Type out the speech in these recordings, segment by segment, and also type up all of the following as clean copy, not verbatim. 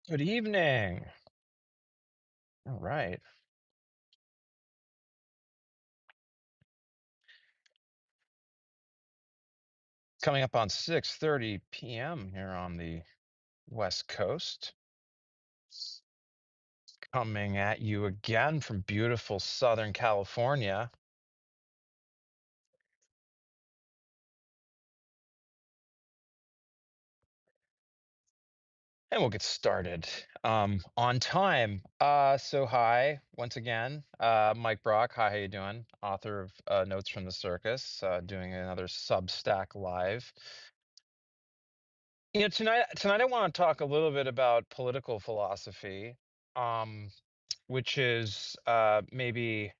Good evening. All right. Coming up on 6:30 p.m. here on the West Coast. Coming at you again from beautiful Southern California. And we'll get started on time. So hi, once again, Mike Brock. Hi, how you doing? Author of Notes from the Circus, doing another Substack live. Tonight I want to talk a little bit about political philosophy. Um, which is maybe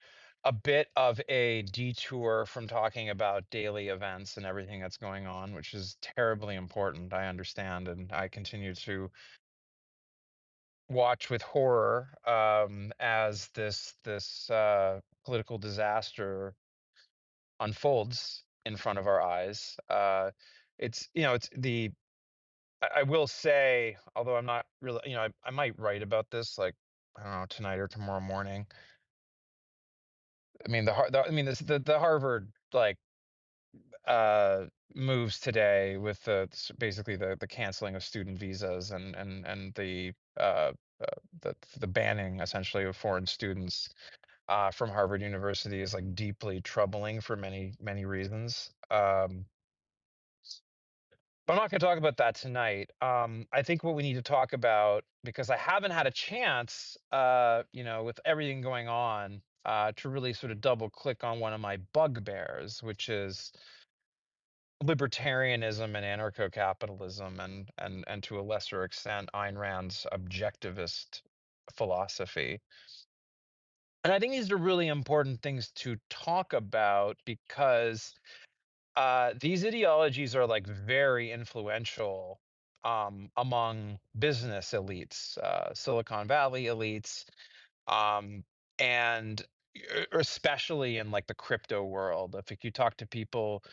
a bit of a detour from talking about daily events and everything that's going on, which is terribly important, I understand, and I continue to watch with horror as this political disaster unfolds in front of our eyes. It's the I will say, although I'm not really, I might write about this like I don't know tonight or tomorrow morning. I mean, I mean, the Harvard like uh, moves today with basically the canceling of student visas and uh, the banning essentially of foreign students from Harvard University is like deeply troubling for many reasons. But I'm not going to talk about that tonight. I think what we need to talk about, because I haven't had a chance, with everything going on, to really sort of double click on one of my bugbears, which is libertarianism and anarcho-capitalism, and to a lesser extent, Ayn Rand's objectivist philosophy. And I think these are really important things to talk about because these ideologies are like very influential among business elites, Silicon Valley elites, um, and especially in like the crypto world. If you talk to people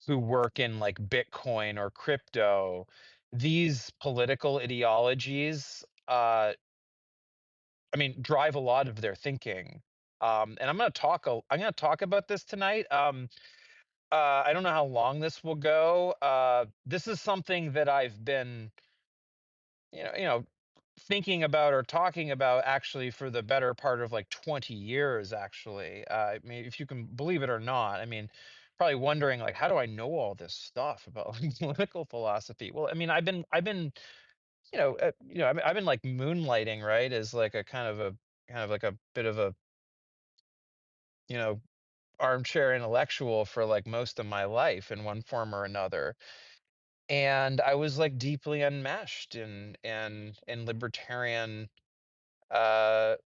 who work in like Bitcoin or crypto, these political ideologies, I mean, drive a lot of their thinking. And I'm going to talk about this tonight. I don't know how long this will go. This is something that I've been, thinking about or talking about actually for the better part of like 20 years, actually. I mean, if you can believe it or not, I mean, probably wondering like, how do I know all this stuff about like, political philosophy? Well, I mean, I've been like moonlighting, right, as like a kind of like a bit of a, you know, armchair intellectual for like most of my life in one form or another. And I was like deeply enmeshed in libertarian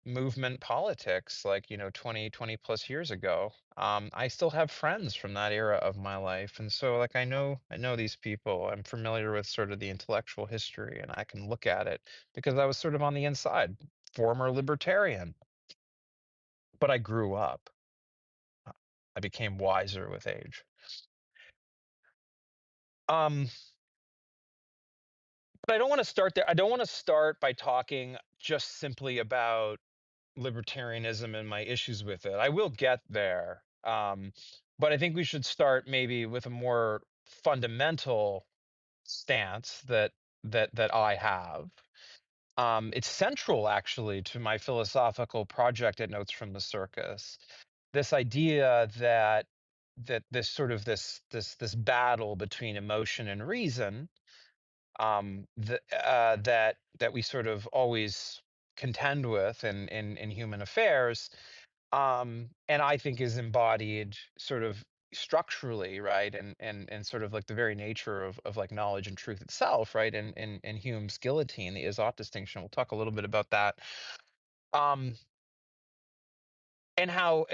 movement politics like 20 plus years ago. I still have friends from that era of my life, and so like I know these people. I'm familiar with sort of the intellectual history, and I can look at it because I was sort of on the inside, former libertarian. But I grew up. I became wiser with age. um but I don't want to start there. I don't want to start by talking just simply about libertarianism and my issues with it. I will get there. But I think we should start maybe with a more fundamental stance that I have. It's central actually to my philosophical project at Notes from the Circus. This idea that this sort of this battle between emotion and reason, that we sort of always contend with in human affairs, and I think is embodied sort of structurally, right, and sort of like the very nature of like knowledge and truth itself, right, in Hume's guillotine, the is ought distinction. We'll talk a little bit about that. Um, and how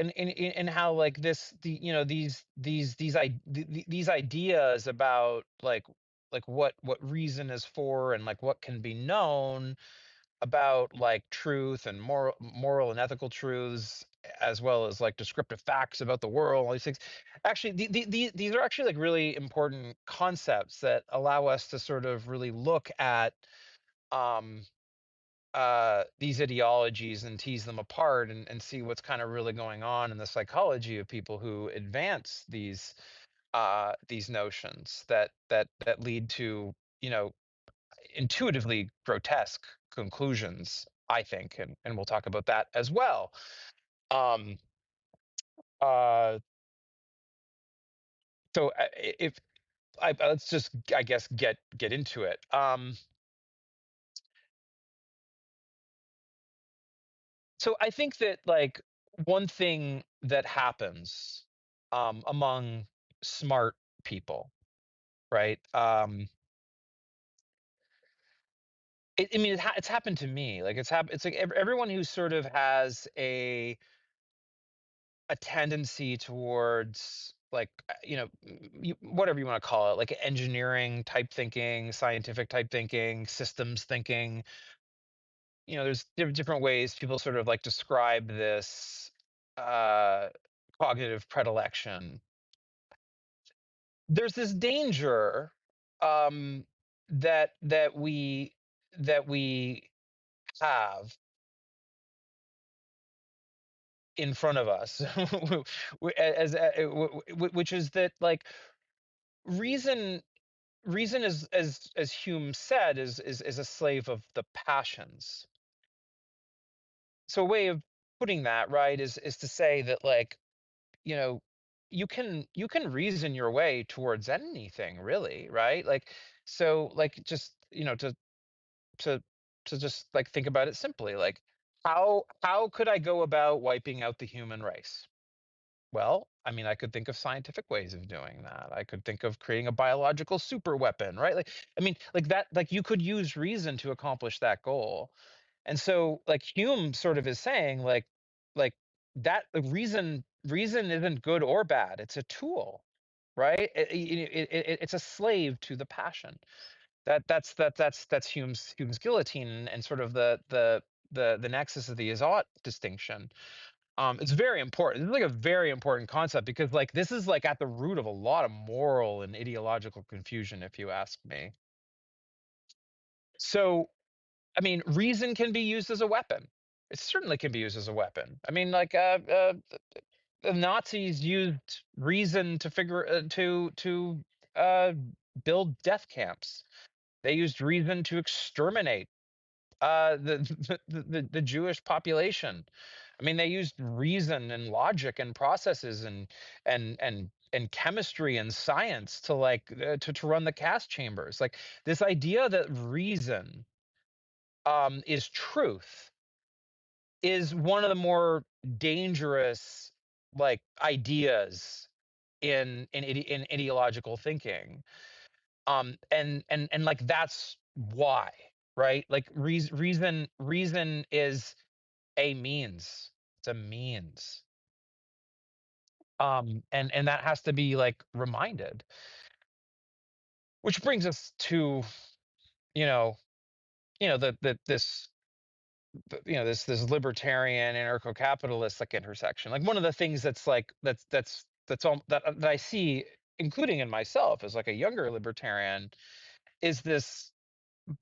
like this the you know these ideas about like what reason is for and like what can be known about like truth and moral and ethical truths, as well as like descriptive facts about the world, all these things. Actually, these are actually like really important concepts that allow us to sort of really look at um these ideologies and tease them apart, and see what's kind of really going on in the psychology of people who advance these notions that lead to, you know, intuitively grotesque conclusions, I think, and we'll talk about that as well. Um, uh, if let's just, I guess, get into it. So I think that, like, one thing that happens among smart people, right? I mean, it's happened to me. Like, it's like everyone who sort of has a tendency towards, like, whatever you want to call it, like engineering type thinking, scientific type thinking, systems thinking. There's different ways people sort of like describe this uh, cognitive predilection. There's this danger um, that we have in front of us, which is that, like, reason reason is, as Hume said, is a slave of the passions. So a way of putting that, right, is to say that, like, you know you can reason your way towards anything, really, right? Like, so, like, just, to just, like, think about it simply, like, how could I go about wiping out the human race? Well, I mean, I could think of scientific ways of doing that. I could think of creating a biological super weapon, right? Like, I mean, like that, like, you could use reason to accomplish that goal. And so, like, Hume sort of is saying, like that, reason isn't good or bad. It's a tool, right? It's a slave to the passion. That's Hume's guillotine, and sort of the nexus of the is-ought distinction. It's very important. This is like a very important concept, because, like, this is, like, at the root of a lot of moral and ideological confusion, if you ask me. So, I mean, reason can be used as a weapon. It certainly can be used as a weapon. I mean, like, the Nazis used reason to figure to uh, build death camps. They used reason to exterminate the, the Jewish population. I mean, they used reason and logic and processes and chemistry and science to, like, to run the gas chambers. Like, this idea that reason is truth is one of the more dangerous, like, ideas in ideological thinking. And, like, that's why, right? Like, reason is a means. It's a means. And that has to be, like, reminded. Which brings us to, you know, the this this libertarian anarcho-capitalist, like, intersection. Like, one of the things that's, like, that's all that I see, including in myself as, like, a younger libertarian, is this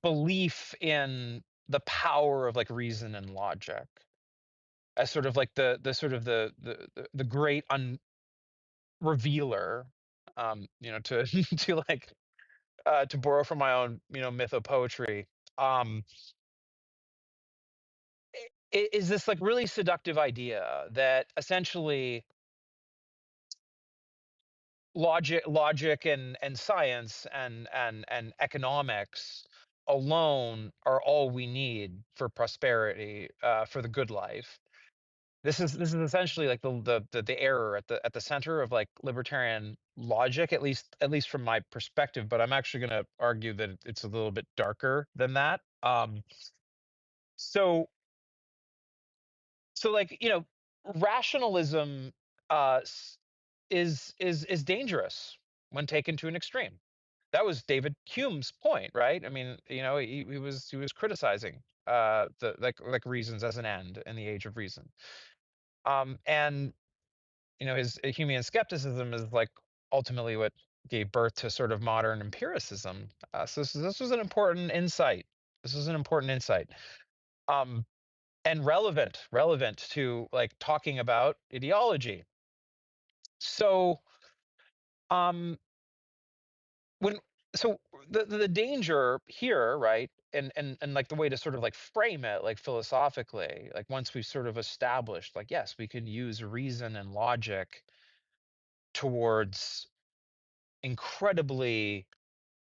belief in the power of, like, reason and logic as sort of like the sort of the great revealer, to to, like, to borrow from my own, myth of poetry. um is this, like, really seductive idea that essentially logic and science and economics alone are all we need for prosperity, for the good life. This is essentially, like, the error at the center of, like, libertarian logic, at least from my perspective. But I'm actually going to argue that it's a little bit darker than that. So so, like, rationalism uh s- is dangerous when taken to an extreme. That was David Hume's point, right? I mean, he was criticizing the, like, reasons as an end in the age of reason. And his Humean skepticism is, like, ultimately what gave birth to sort of modern empiricism. So this was an important insight. This was an important insight. um, and relevant to like talking about ideology. So, um, when so the danger here, right? And like the way to sort of like frame it like philosophically, like once we've sort of established like yes, we can use reason and logic towards incredibly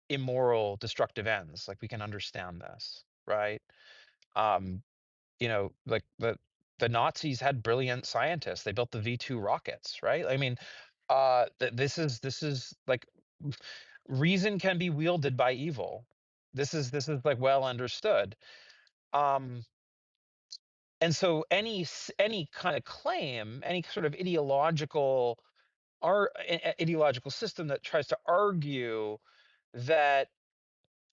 immoral destructive ends, like we can understand this, right? um like the Nazis had brilliant scientists. They built the V2 rockets, right? I mean, this is like reason can be wielded by evil. This is like well understood. um and so any kind of claim, any sort of ideological system that tries to argue that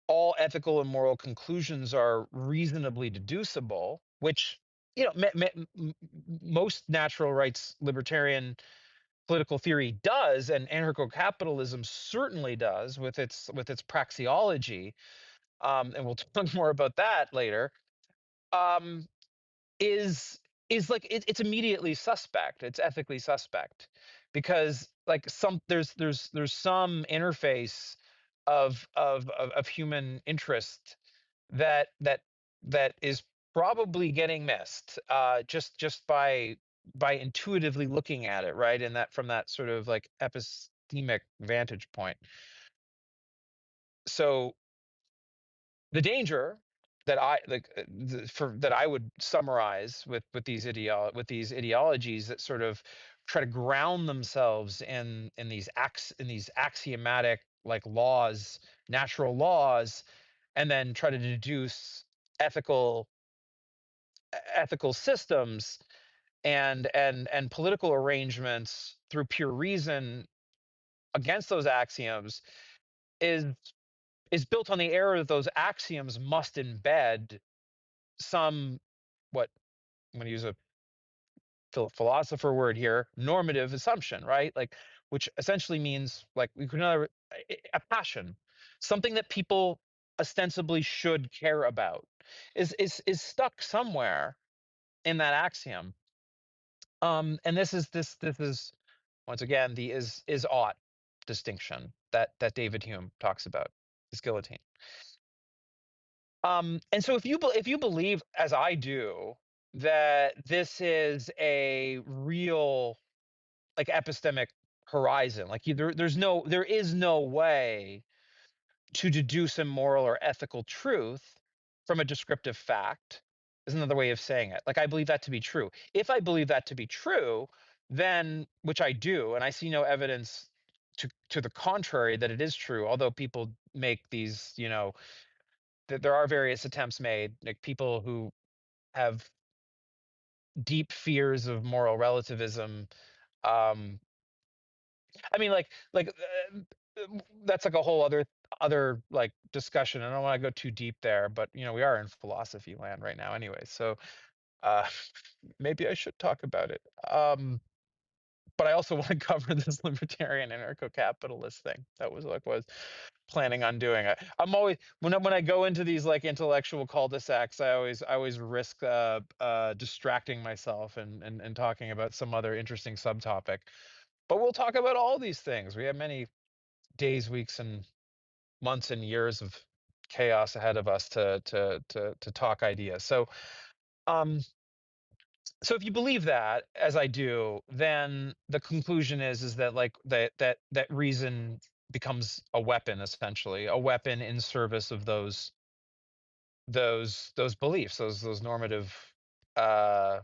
all ethical and moral conclusions are reasonably deducible, which most natural rights libertarian political theory does, and anarcho-capitalism certainly does with its praxeology, and we'll talk more about that later. Um, is is like it's immediately suspect. It's ethically suspect because like there's some interface of human interest that is probably getting missed just by intuitively looking at it, right? And that from that sort of like epistemic vantage point. So the danger that I like for that I would summarize with these ideologies that sort of try to ground themselves in these axiomatic like laws, natural laws, and then try to deduce ethical ethical systems and political arrangements through pure reason against those axioms is is built on the error that those axioms must embed some what I'm going to use a philosopher word here, normative assumption, right? Like, which essentially means like we could another a passion, something that people ostensibly should care about, is stuck somewhere in that axiom. And this is once again the is ought distinction that David Hume talks about, is guillotine. And so if you believe, as I do, that this is a real like epistemic horizon, like there is no way to deduce a moral or ethical truth from a descriptive fact, is another way of saying it. Like I believe that to be true. If I believe that to be true, then which I do, and I see no evidence to the contrary that it is true, although people make these, that there are various attempts made, like people who have deep fears of moral relativism. Um, I mean, that's like a whole other like discussion. I don't want to go too deep there, but we are in philosophy land right now, anyway. So uh, maybe I should talk about it. But I also want to cover this libertarian anarcho-capitalist thing. That was like was planning on doing. I'm always when I go into these like intellectual cul-de-sacs, I always risk distracting myself and talking about some other interesting subtopic. But we'll talk about all these things. We have many days, weeks, and months and years of chaos ahead of us to talk ideas. Um, so if you believe that, as I do, then the conclusion is that like that reason becomes a weapon, essentially a weapon in service of those beliefs, those normative uh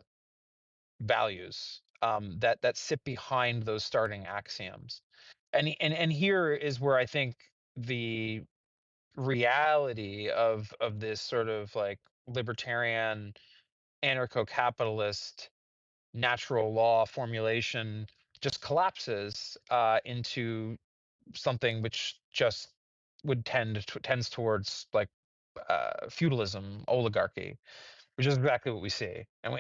values, that sit behind those starting axioms. And here is where I think the reality of this sort of like libertarian anarcho-capitalist natural law formulation just collapses into something which just tends towards like feudalism, oligarchy, which is exactly what we see. And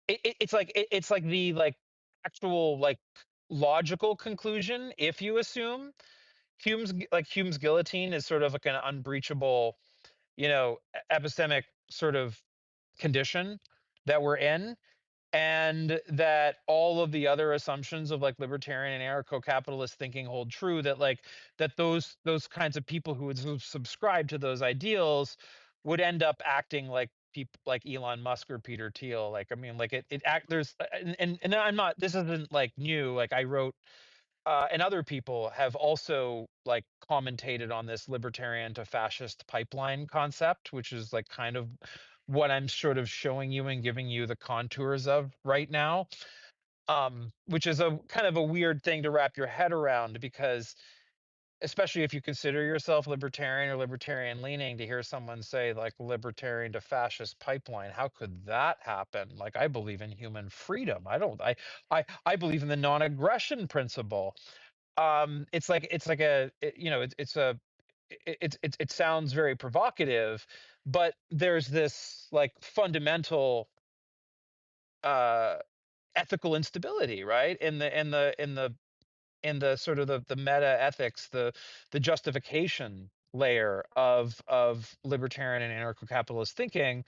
it's like the like actual like logical conclusion, if you assume Hume's guillotine is sort of like an unbreachable epistemic sort of condition that we're in, and that all of the other assumptions of like libertarian and anarcho-capitalist thinking hold true, that like that those kinds of people who would subscribe to those ideals would end up acting like people like Elon Musk or Peter Thiel. Like, I mean, like it act there's and I'm not, this isn't like new. Like I wrote, and other people have also like commentated on this libertarian to fascist pipeline concept, which is like kind of what I'm sort of showing you and giving you the contours of right now. Which is a kind of a weird thing to wrap your head around, because especially if you consider yourself libertarian or libertarian leaning, to hear someone say like libertarian to fascist pipeline, how could that happen? Like, I believe in human freedom. I believe in the non-aggression principle. It's like it sounds very provocative, but there's this like fundamental uh ethical instability, right, in the sort of the meta ethics, the justification layer of libertarian and anarcho-capitalist thinking,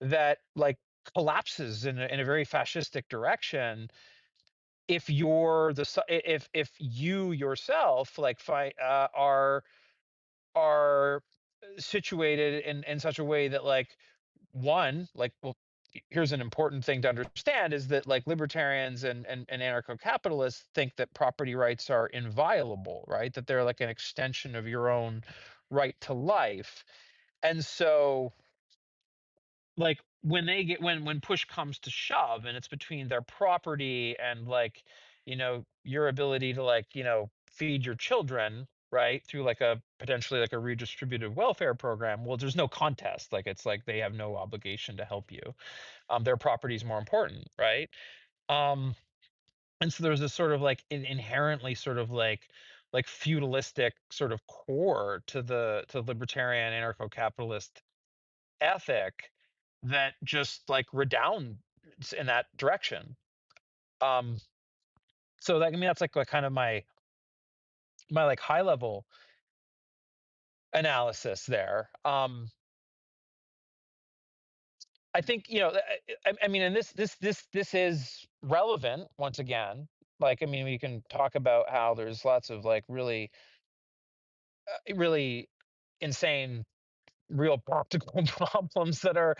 that like collapses in a very fascistic direction if you're if you yourself like are situated in such a way that like, one, like, well, here's an important thing to understand, is that like libertarians and anarcho-capitalists think that property rights are inviolable, right, that they're like an extension of your own right to life. And so like when they get when push comes to shove and it's between their property and like, your ability to like, feed your children, right, through like a potentially like a redistributive welfare program, well, there's no contest. Like, it's like they have no obligation to help you. Their property is more important, right? um and so there's this sort of like inherently sort of like feudalistic sort of core to libertarian anarcho-capitalist ethic that just like redounds in that direction. Um, so that, I mean, that's like kind of my like high level analysis there. I think, I mean, and this is relevant once again. Like, I mean, we can talk about how there's lots of like really insane real practical problems that are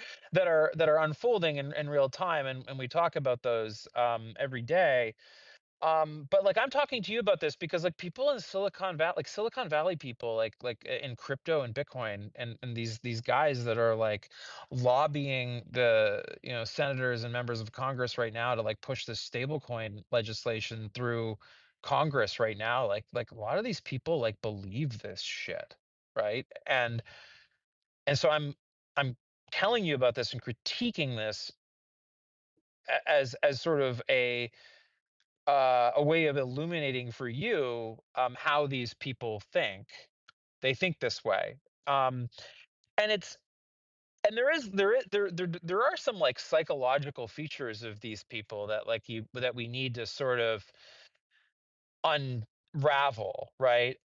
unfolding in real time, and we talk about those every day. But like, I'm talking to you about this because like people in Silicon Valley, like Silicon Valley people, in crypto and Bitcoin, and these guys that are like lobbying the senators and members of Congress right now to like push this stablecoin legislation through Congress right now. Like a lot of these people like believe this shit, right? And so I'm telling you about this and critiquing this as sort of a way of illuminating for you how these people think. They think this way, um, and it's and there are some like psychological features of these people that like you that we need to sort of unravel, right?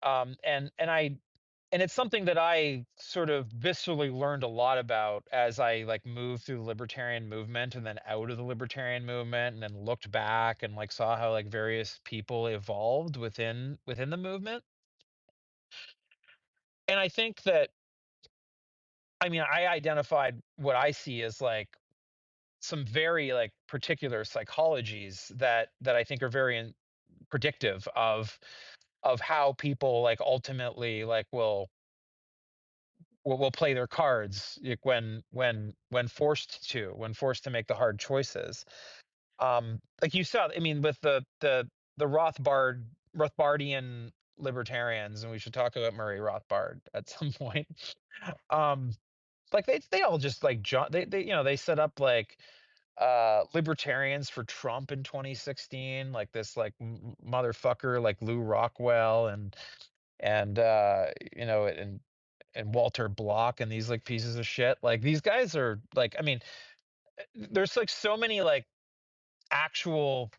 And it's something that I sort of viscerally learned a lot about as I like moved through the libertarian movement and then out of the libertarian movement and then looked back and like saw how like various people evolved within the movement. And I think that, I mean, I identified what I see as like some very like particular psychologies that I think are very predictive of how people like ultimately like will play their cards, like when forced to make the hard choices. Like you saw, I mean, with the Rothbardian libertarians, and we should talk about Murray Rothbard at some point. um like they all just like they they set up like libertarians for Trump in 2016, like this like motherfucker like Lou Rockwell and and Walter Block and these like pieces of shit. Like, these guys are like, I mean, there's like so many like actual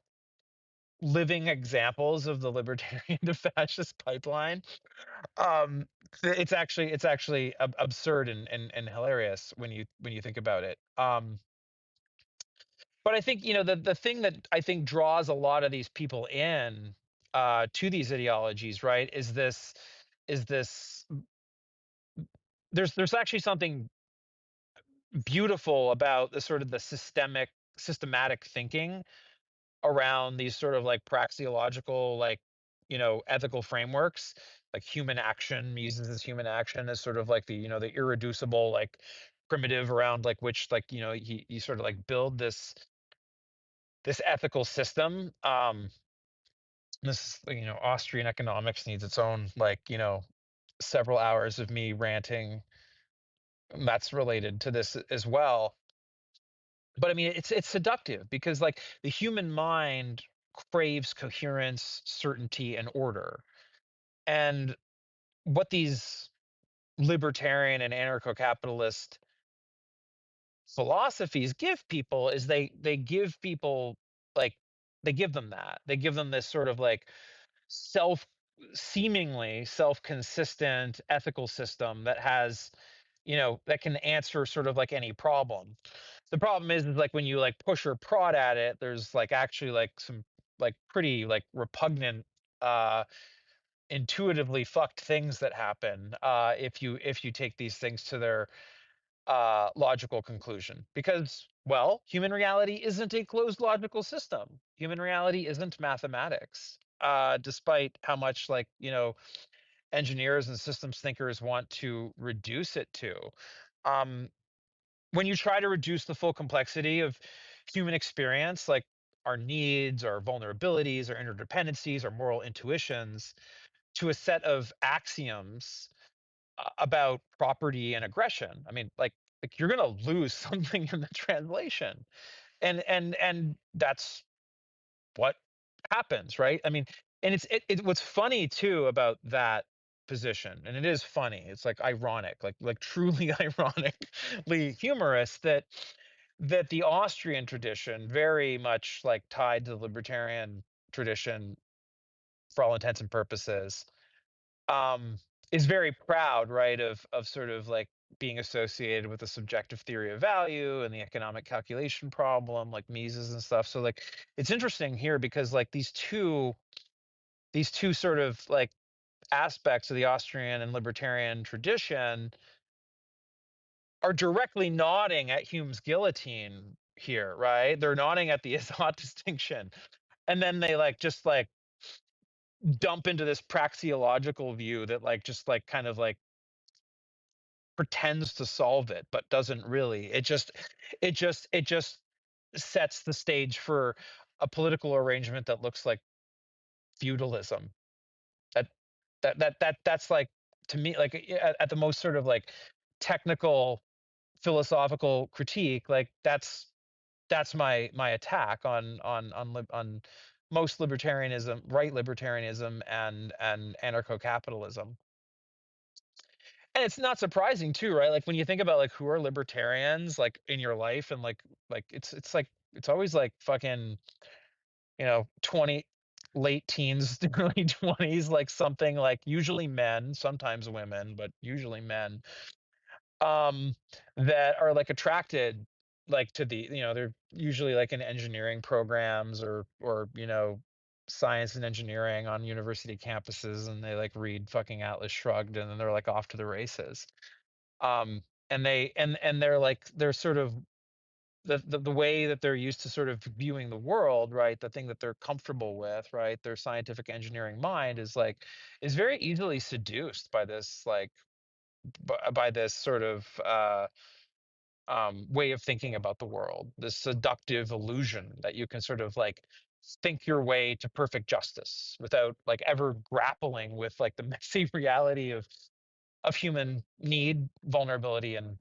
living examples of the libertarian to fascist pipeline. Um, it's actually absurd and hilarious when you think about it. But I think, the thing that I think draws a lot of these people in, to these ideologies, right, is this there's actually something beautiful about the sort of the systematic thinking around these sort of like praxeological, like, ethical frameworks. Like human action, uses this human action as sort of like the irreducible, like, primitive around like which, like, you sort of like build this ethical system. This, Austrian economics needs its own, like, several hours of me ranting that's related to this as well. But I mean, it's seductive because, like, the human mind craves coherence, certainty, and order. And what these libertarian and anarcho-capitalist philosophies give people is they give people, like, they give them that. They give them this sort of like self seemingly self-consistent ethical system that has, that can answer sort of like any problem. The problem is like when you like push or prod at it, there's like actually like some like pretty like repugnant, uh intuitively fucked things that happen, if you take these things to their logical conclusion. Because, well, human reality isn't a closed logical system. Human reality isn't mathematics, despite how much, like, engineers and systems thinkers want to reduce it to. um, when you try to reduce the full complexity of human experience, like our needs, our vulnerabilities, our interdependencies, our moral intuitions, to a set of axioms, about property and aggression. I mean, like you're gonna lose something in the translation, and that's what happens, right? I mean, and what's funny too about that position, and it is funny. It's like ironic, like truly ironically humorous that the Austrian tradition, very much like tied to the libertarian tradition for all intents and purposes, um, is very proud, right, of sort of like being associated with the subjective theory of value and the economic calculation problem, like Mises and stuff. So like it's interesting here because like these two sort of like aspects of the Austrian and libertarian tradition are directly nodding at Hume's guillotine here, right? They're nodding at the Izzat distinction. And then they like just like dump into this praxeological view that like just like kind of like pretends to solve it but doesn't really. It just sets the stage for a political arrangement that looks like feudalism. That that that, that that's like, to me, like, at the most sort of like technical philosophical critique, like that's my attack on most libertarianism, right libertarianism, and anarcho-capitalism. And it's not surprising too, right? Like when you think about like who are libertarians like in your life, and like it's like it's always like fucking, 20, late teens to early 20s, like something, like usually men, sometimes women, but usually men, um that are like attracted, like, to the, they're usually like in engineering programs, or science and engineering on university campuses, and they like read fucking Atlas Shrugged, and then they're like off to the races. And they're like, they're sort of the way that they're used to sort of viewing the world, right, the thing that they're comfortable with, right, their scientific engineering mind is like, is very easily seduced by this, like, by this sort of way of thinking about the world, this seductive illusion that you can sort of like think your way to perfect justice without like ever grappling with like the messy reality of human need, vulnerability, and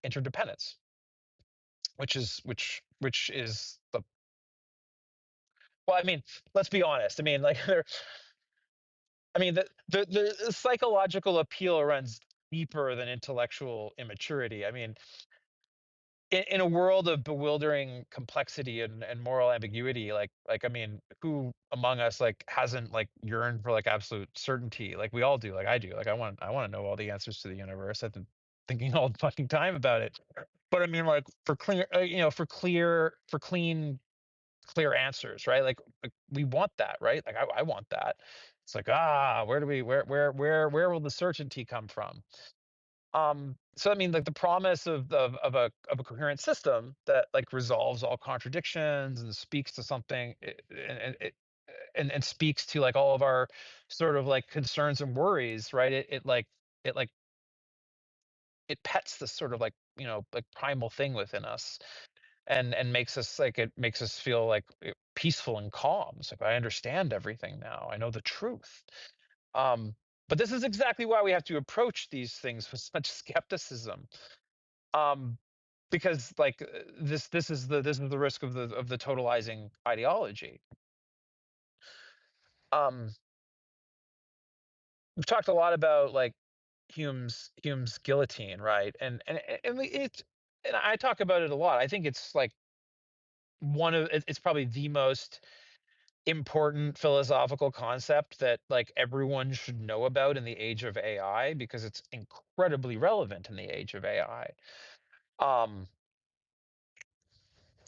interdependence, which is the, well, I mean, let's be honest. I mean, like, I mean, the psychological appeal runs deeper than intellectual immaturity. I mean, in a world of bewildering complexity and moral ambiguity, I mean, who among us like hasn't like yearned for like absolute certainty? Like we all do, like I do. Like I want to know all the answers to the universe. I've been thinking all the fucking time about it. But I mean, like for clear, for clean, clear answers, right? Like we want that, right? Like I want that. It's like, where do we, where will the certainty come from? So I mean, like the promise of a coherent system that like resolves all contradictions and speaks to something, and speaks to like all of our sort of like concerns and worries, right? It like it pets this sort of like, like primal thing within us, and makes us like, it makes us feel like peaceful and calm. It's like I understand everything now. I know the truth. Um, but this is exactly why we have to approach these things with such skepticism, um because like this is the risk of the totalizing ideology. um we've talked a lot about like Hume's guillotine, right? And I talk about it a lot. I think it's like it's probably the most important philosophical concept that like everyone should know about in the age of AI, because it's incredibly relevant in the age of AI. um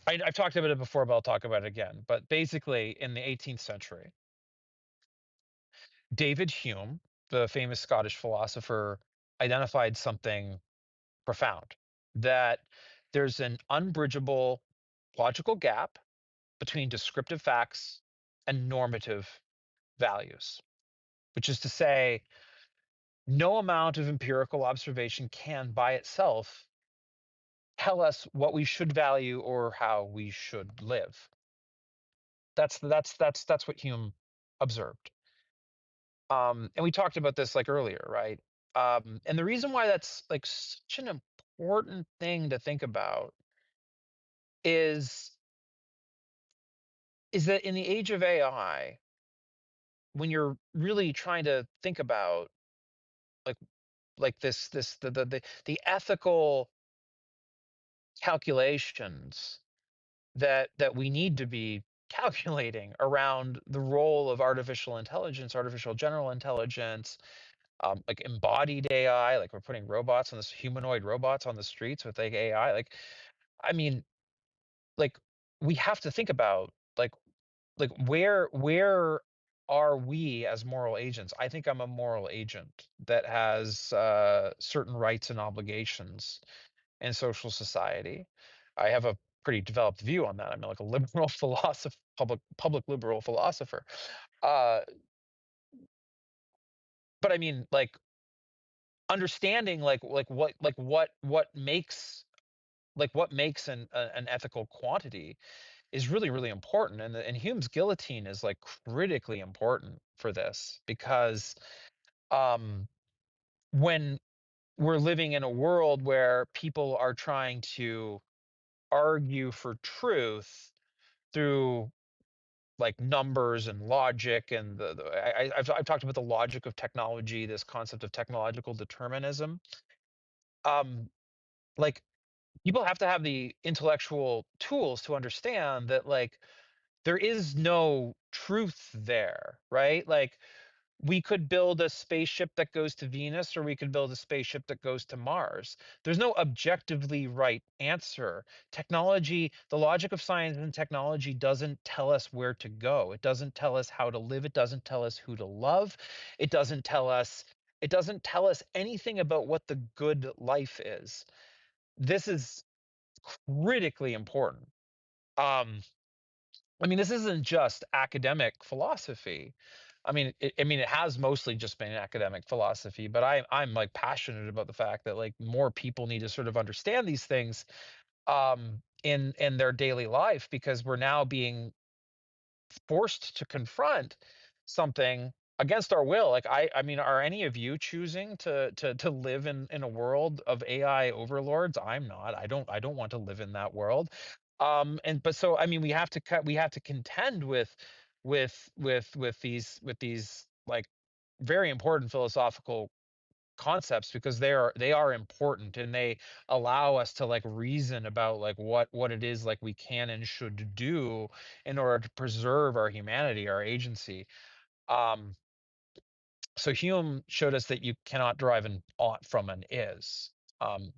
I've talked about it before, but I'll talk about it again. But basically, in the 18th century, David Hume, the famous Scottish philosopher, identified something profound, that there's an unbridgeable logical gap between descriptive facts and normative values, which is to say, no amount of empirical observation can by itself tell us what we should value or how we should live. That's what Hume observed. And we talked about this like earlier, right? And the reason why that's like such an important thing to think about is that in the age of AI, when you're really trying to think about like this the ethical calculations that we need to be calculating around the role of artificial intelligence, artificial general intelligence, like embodied AI, like we're putting robots on this humanoid robots on the streets with like AI. Like, I mean, like we have to think about like where are we as moral agents? I think I'm a moral agent that has certain rights and obligations in social society. I have a pretty developed view on that. I'm like a liberal philosopher, public liberal philosopher. Uh, but I mean, like understanding what makes an ethical quantity is really really important, and Hume's guillotine is like critically important for this, because um when we're living in a world where people are trying to argue for truth through like numbers and logic, and I've talked about the logic of technology, this concept of technological determinism. um like people have to have the intellectual tools to understand that like there is no truth there, right? Like we could build a spaceship that goes to Venus, or we could build a spaceship that goes to Mars. There's no objectively right answer. Technology, the logic of science and technology doesn't tell us where to go. It doesn't tell us how to live. It doesn't tell us who to love. It doesn't tell us anything about what the good life is. This is critically important. Um, I mean, this isn't just academic philosophy. I mean, it has mostly just been academic philosophy, but I'm like passionate about the fact that like more people need to sort of understand these things in their daily life, because we're now being forced to confront something against our will. Like I mean, are any of you choosing to live in a world of AI overlords? I'm not. I don't want to live in that world. And but so I mean, we have to contend with these like very important philosophical concepts because they are important, and they allow us to like reason about like what it is like we can and should do in order to preserve our humanity, our agency. um so Hume showed us that you cannot derive an ought from an is. um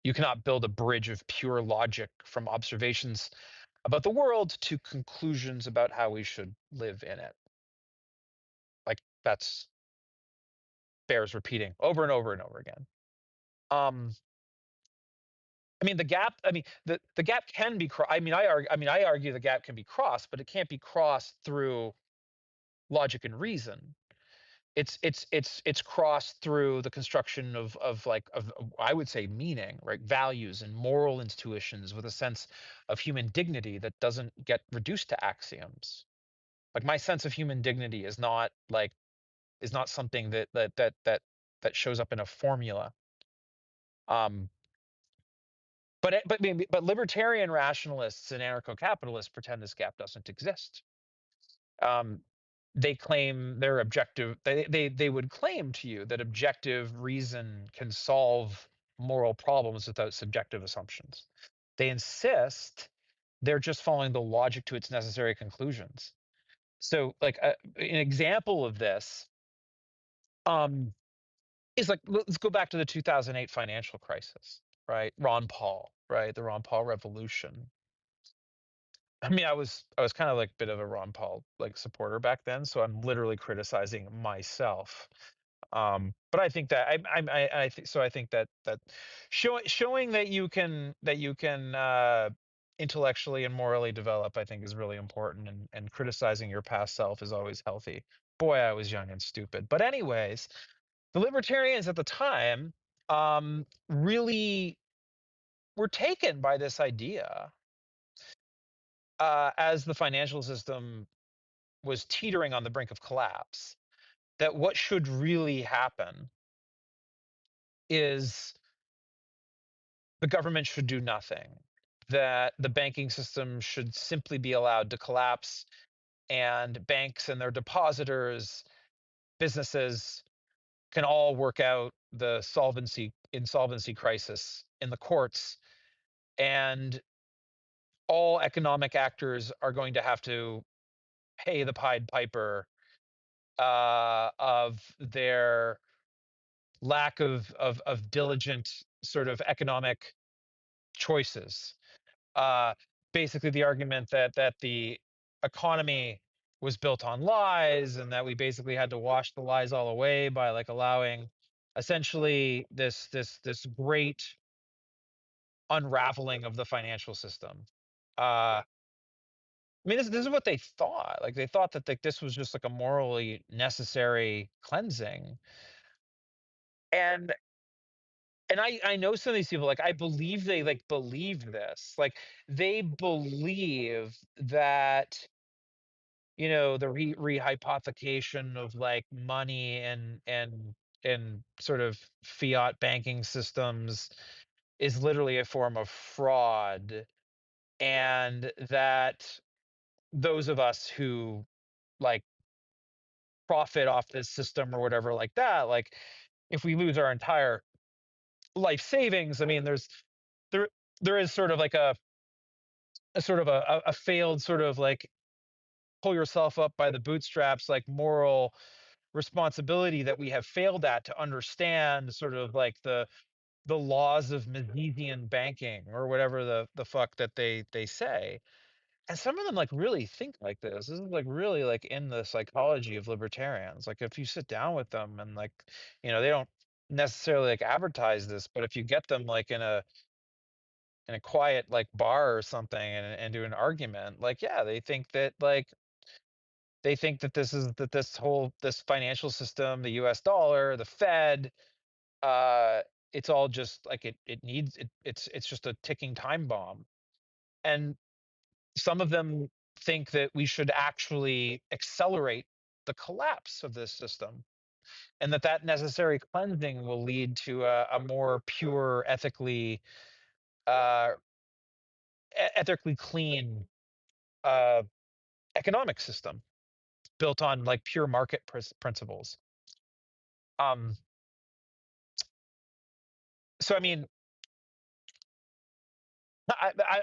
you cannot build a bridge of pure logic from observations about the world to conclusions about how we should live in it. Like, that's bears repeating over and over and over again. um I mean, the gap. I mean, the gap can be. I argue the gap can be crossed, but it can't be crossed through logic and reason. It's crossed through the construction of I would say meaning, right? Values and moral intuitions with a sense of human dignity that doesn't get reduced to axioms. Like, my sense of human dignity is not something that shows up in a formula. Um, but libertarian rationalists and anarcho-capitalists pretend this gap doesn't exist. Um, they claim their objective. They would claim to you that objective reason can solve moral problems without subjective assumptions. They insist they're just following the logic to its necessary conclusions. So, like, an example of this um, is like, let's go back to the 2008 financial crisis, right? Ron Paul, right? The Ron Paul revolution. I mean, I was kind of like a bit of a Ron Paul like supporter back then, so I'm literally criticizing myself. But I think that I think so. I think that showing that you can intellectually and morally develop, I think, is really important, and criticizing your past self is always healthy. Boy, I was young and stupid. But anyways, the libertarians at the time really were taken by this idea, as the financial system was teetering on the brink of collapse, that what should really happen is the government should do nothing, that the banking system should simply be allowed to collapse, and banks and their depositors, businesses, can all work out the solvency insolvency crisis in the courts, and all economic actors are going to have to pay the Pied Piper of their lack of diligent sort of economic choices. Uh, Basically, the argument that the economy was built on lies, and that we basically had to wash the lies all away by like allowing essentially this great unraveling of the financial system. I mean, this is what they thought. Like, they thought that like this was just like a morally necessary cleansing. And I know some of these people, like, I believe they like believe this. Like, they believe that, the rehypothecation of like money and sort of fiat banking systems is literally a form of fraud, and that those of us who like profit off this system or whatever like that, like, if we lose our entire life savings, I mean, there there is sort of like a sort of a failed sort of like pull yourself up by the bootstraps like moral responsibility that we have failed at to understand sort of like the laws of Misesian banking or whatever the fuck that they say. And some of them like really think like this. This is like really like in the psychology of libertarians. Like, if you sit down with them and like, they don't necessarily like advertise this, but if you get them like in a quiet like bar or something, and do an argument, like, yeah, they think that this financial system, the US dollar, the Fed, uh it's all just like it needs it's just a ticking time bomb. And some of them think that we should actually accelerate the collapse of this system, and that necessary cleansing will lead to a more pure, uh ethically clean uh economic system built on like pure market principles. Um, so I mean,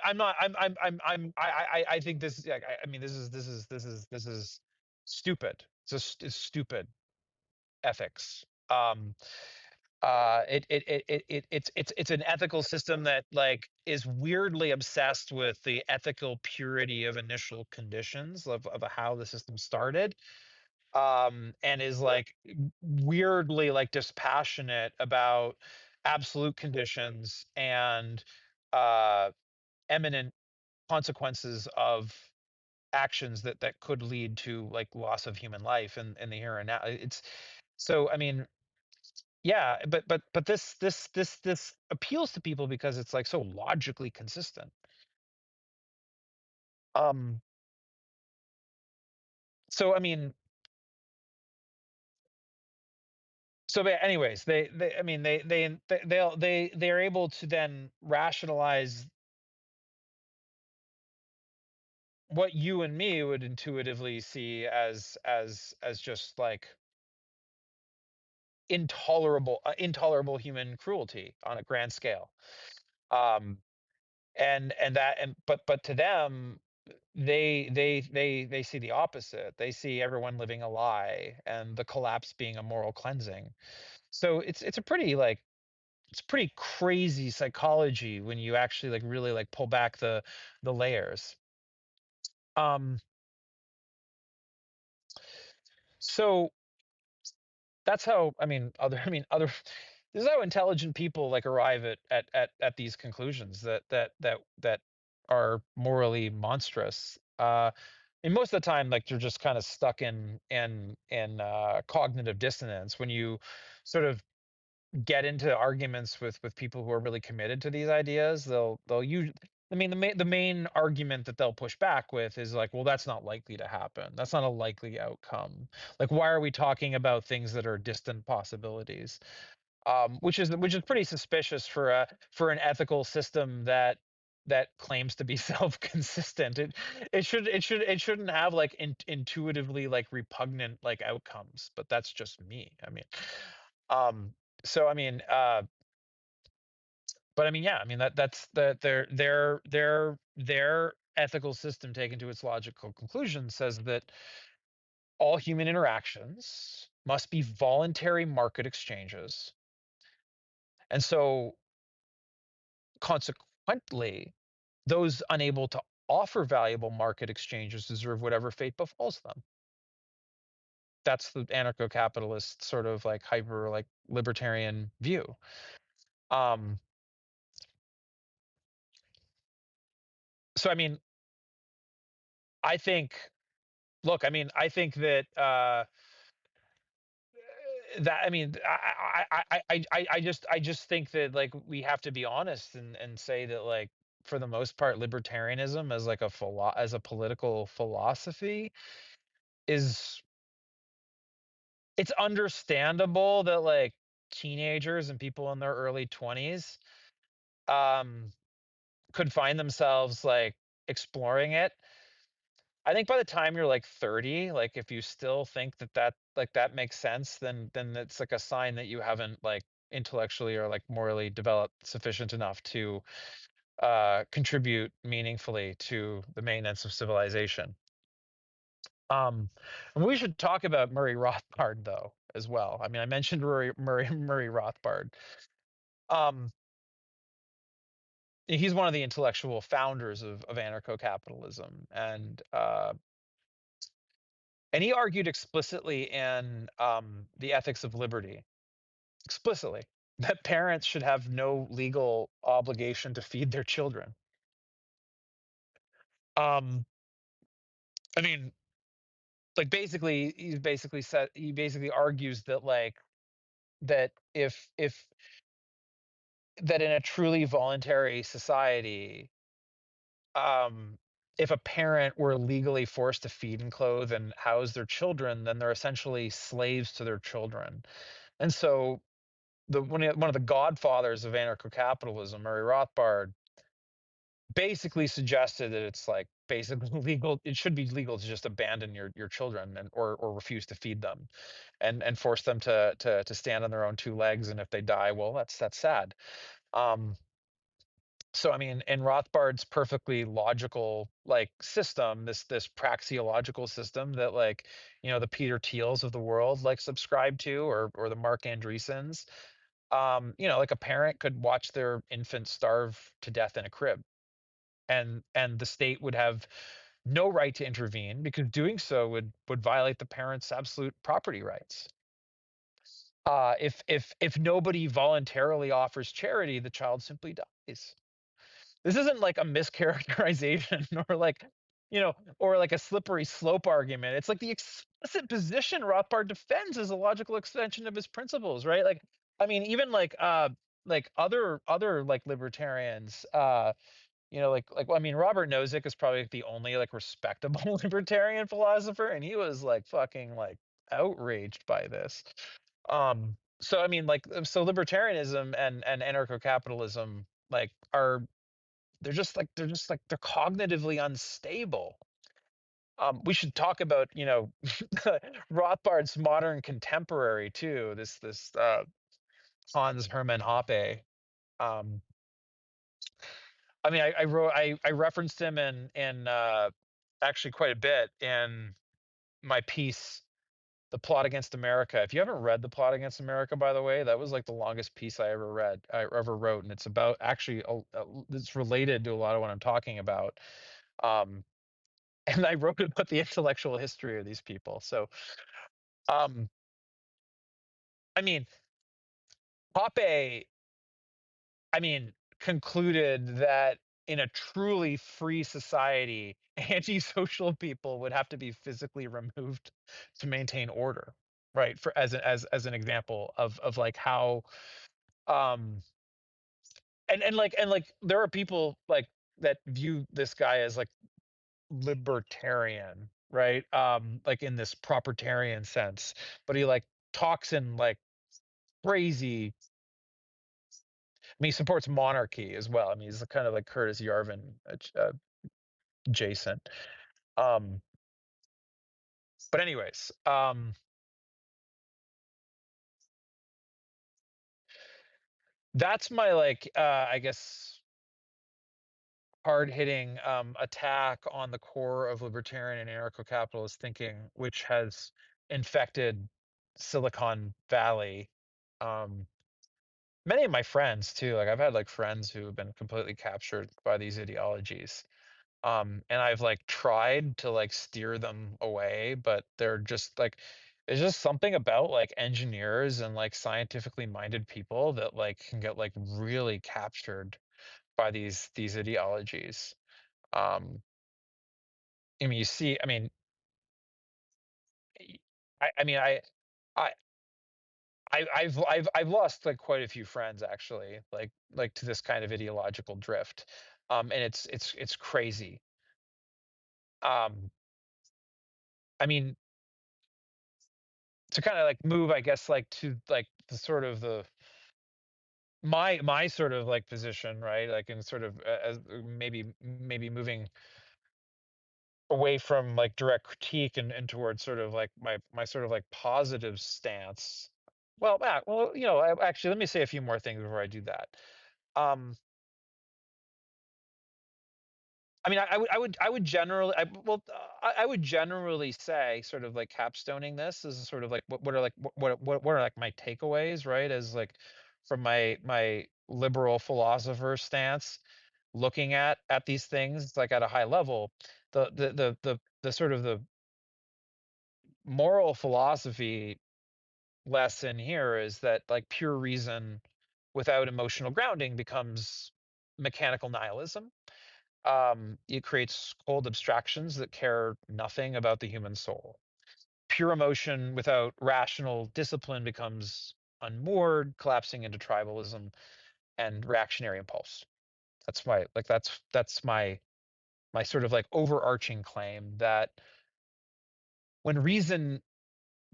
I'm not. I think this. Yeah, I mean, this is stupid. It's stupid ethics. It's an ethical system that like is weirdly obsessed with the ethical purity of initial conditions of how the system started, and is like weirdly like dispassionate about absolute conditions and uh eminent consequences of actions that could lead to like loss of human life in the here and now. It's so I mean, yeah, but this appeals to people because it's like so logically consistent. Um, so I mean, but anyways, they I mean they're able to then rationalize what you and me would intuitively see as just like intolerable human cruelty on a grand scale. Um, but to them, they see the opposite. They see everyone living a lie and the collapse being a moral cleansing. So it's a pretty like it's pretty crazy psychology when you actually like really like pull back the layers. Um, so that's how I mean other I mean other this is how intelligent people like arrive at these conclusions that are morally monstrous. And most of the time like you're just kind of stuck in cognitive dissonance when you sort of get into arguments with people who are really committed to these ideas. They'll use I mean the main argument that they'll push back with is like, well, that's not likely to happen. That's not a likely outcome. Like, why are we talking about things that are distant possibilities? Which is pretty suspicious for an ethical system that claims to be self-consistent. It shouldn't have like intuitively like repugnant like outcomes, but that's just me. I mean, um, so I mean, but I mean, yeah, I mean that's their ethical system taken to its logical conclusion says that all human interactions must be voluntary market exchanges, and so consequently, those unable to offer valuable market exchanges deserve whatever fate befalls them. That's the anarcho-capitalist sort of like hyper like libertarian view. Um, so I mean, I think, look, I mean, I think that I mean, I just think that like we have to be honest and say that like for the most part, libertarianism as like as a political philosophy is it's understandable that like teenagers and people in their early 20s um could find themselves like exploring it. I think by the time you're like 30, like if you still think that makes sense, then it's like a sign that you haven't like intellectually or like morally developed sufficient enough to contribute meaningfully to the maintenance of civilization. And we should talk about Murray Rothbard though as well. I mean, I mentioned Murray Rothbard. Um, he's one of the intellectual founders of anarcho-capitalism, and he argued explicitly in the Ethics of Liberty, explicitly that parents should have no legal obligation to feed their children. Um, I mean, like basically, he basically argues that like that if that in a truly voluntary society, um, if a parent were legally forced to feed and clothe and house their children, then they're essentially slaves to their children. And so one of the godfathers of anarcho-capitalism, Murray Rothbard, basically suggested that it's like basically legal. It should be legal to just abandon your children and or refuse to feed them, and force them to stand on their own two legs. And if they die, well, that's sad. Um, so I mean, in Rothbard's perfectly logical like system, this praxeological system that like the Peter Thiels of the world like subscribe to, or the Mark Andreessens, like a parent could watch their infant starve to death in a crib, and the state would have no right to intervene because doing so would violate the parent's absolute property rights. If nobody voluntarily offers charity, the child simply dies. This isn't like a mischaracterization or like a slippery slope argument. It's like the explicit position Rothbard defends as a logical extension of his principles, right? Like, I mean, even like other like libertarians, well, I mean, Robert Nozick is probably like, the only like respectable libertarian philosopher, and he was like fucking like outraged by this. So I mean, so libertarianism and anarcho-capitalism like are they're cognitively unstable. We should talk about Rothbard's modern contemporary too. This Hans Hermann Hoppe. Um, I mean, I referenced him in actually quite a bit in my piece, "The Plot Against America." If you haven't read "The Plot Against America," by the way, that was like the longest piece I ever wrote, and it's about actually it's related to a lot of what I'm talking about. Um, and I wrote about the intellectual history of these people. So, um, I mean, Pape, I mean, concluded that in a truly free society, antisocial people would have to be physically removed to maintain order, right? For as an example of like how, um, and like there are people like that view this guy as like libertarian, right? Like in this propertarian sense, but he like talks in like crazy. I mean, he supports monarchy as well. I mean, he's kind of like Curtis Yarvin adjacent. Um, but anyways, that's my like I guess hard hitting attack on the core of libertarian and anarcho-capitalist thinking, which has infected Silicon Valley. Um, Many of my friends too, like I've had like friends who have been completely captured by these ideologies. And I've like tried to like steer them away, but they're just like there's just something about like engineers and like scientifically minded people that like can get like really captured by these ideologies. Um, I mean, you see, I mean, y- I mean, I, I've lost like quite a few friends actually, like to this kind of ideological drift, and it's crazy. Um, I mean, to kind of like move, I guess, like to like the sort of the my sort of like position, right? Like in sort of as maybe moving away from like direct critique and towards sort of like my sort of like positive stance. Well, actually, let me say a few more things before I do that. Um, I mean, I would generally, I would generally say, sort of like capstoning this is sort of like what are like what are like my takeaways, right? As like from my liberal philosopher stance, looking at these things like at a high level, the sort of the moral philosophy lesson here is that like pure reason without emotional grounding becomes mechanical nihilism. It creates cold abstractions that care nothing about the human soul. Pure emotion without rational discipline becomes unmoored, collapsing into tribalism and reactionary impulse. That's my sort of like overarching claim that when reason